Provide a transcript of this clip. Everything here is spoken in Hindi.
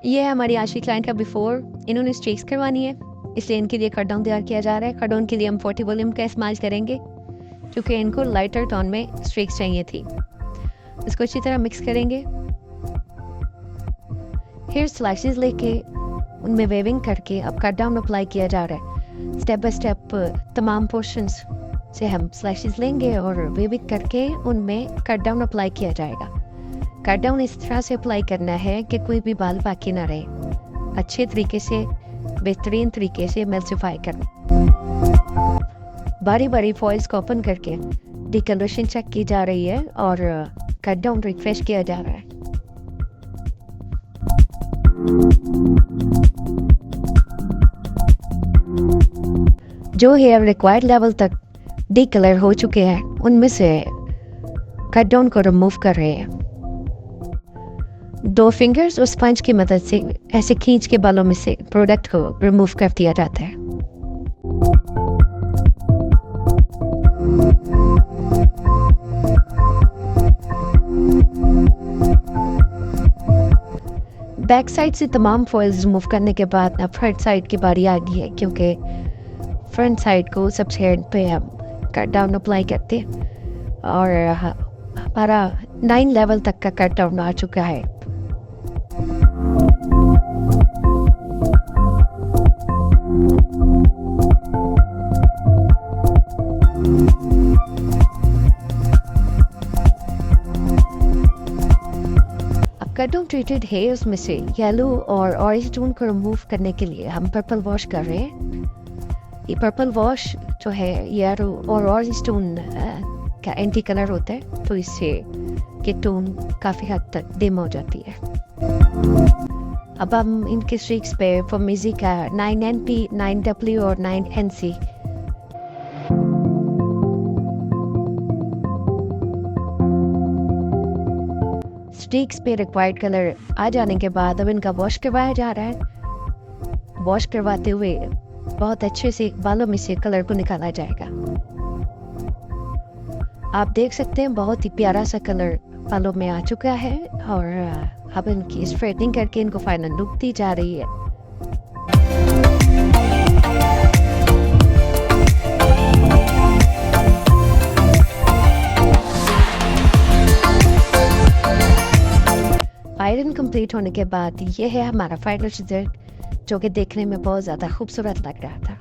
ये है हमारी आज की क्लाइंट का बिफोर। इन्होंने स्ट्रीक्स करवानी है, इसलिए इनके लिए कट डाउन तैयार किया जा रहा है। कट डाउन के लिए हम 40 वॉल्यूम का इस्तेमाल करेंगे क्योंकि इनको लाइटर टोन में स्ट्रीक्स चाहिए थी। इसको अच्छी तरह मिक्स करेंगे। हेयर स्लाइसेस लेके उनमें वेविंग करके अब कट डाउन अप्लाई किया जा रहा है। स्टेप बाय स्टेप तमाम पोर्शंस से हम स्लाइसेस लेंगे और वेविंग करके उनमें कट डाउन अप्लाई किया जाएगा। कट डाउन इस तरह से अप्लाई करना है कि कोई भी बाल बाकी ना रहे। अच्छे तरीके से, बेहतरीन तरीके से एमल्सिफाई करना। बारी बारी फॉइल्स को ओपन करके डिकलरेशन चेक की जा रही है और कट डाउन रिफ्रेश किया जा रहा है। जो हेयर रिक्वायर्ड लेवल तक डिकलर हो चुके हैं उनमें से कट डाउन को रिमूव कर रहे हैं। 2 फिंगर्स और स्पंज की मदद से ऐसे खींच के बालों में से प्रोडक्ट को रिमूव कर दिया जाता है। बैक साइड से तमाम फॉइल्स रिमूव करने के बाद अब फ्रंट साइड की बारी आ गई है, क्योंकि फ्रंट साइड को सबसे एंड पे हम कट डाउन अप्लाई करते हैं और हमारा 9 लेवल तक का कट डाउन आ चुका है। कट डाउन ट्रीटेड हेयर्स में से येलो और ऑरेंज टोन को रिमूव करने के लिए हम पर्पल वॉश कर रहे हैं। ये पर्पल वॉश जो है येलो और ऑरेंज टोन का एंटी कलर होता है, तो इससे कि टोन काफ़ी हद तक डिम हो जाती है। अब हम इनके स्ट्रीक्स पे फॉर्मेजी का 9NP, 9W और 9NC स्ट्रीक्स पे रिक्वायर्ड कलर आ जाने के बाद अब इनका वॉश करवाया जा रहा है। वॉश करवाते हुए बहुत अच्छे से बालों में से कलर को निकाला जाएगा। आप देख सकते हैं बहुत ही प्यारा सा कलर बालों में आ चुका है और अब इनकी स्ट्रेटनिंग करके इनको फाइनल लुक दी जा रही है। आयरन कंप्लीट होने के बाद ये है हमारा फाइनल रिजल्ट, जो कि देखने में बहुत ज़्यादा खूबसूरत लग रहा था।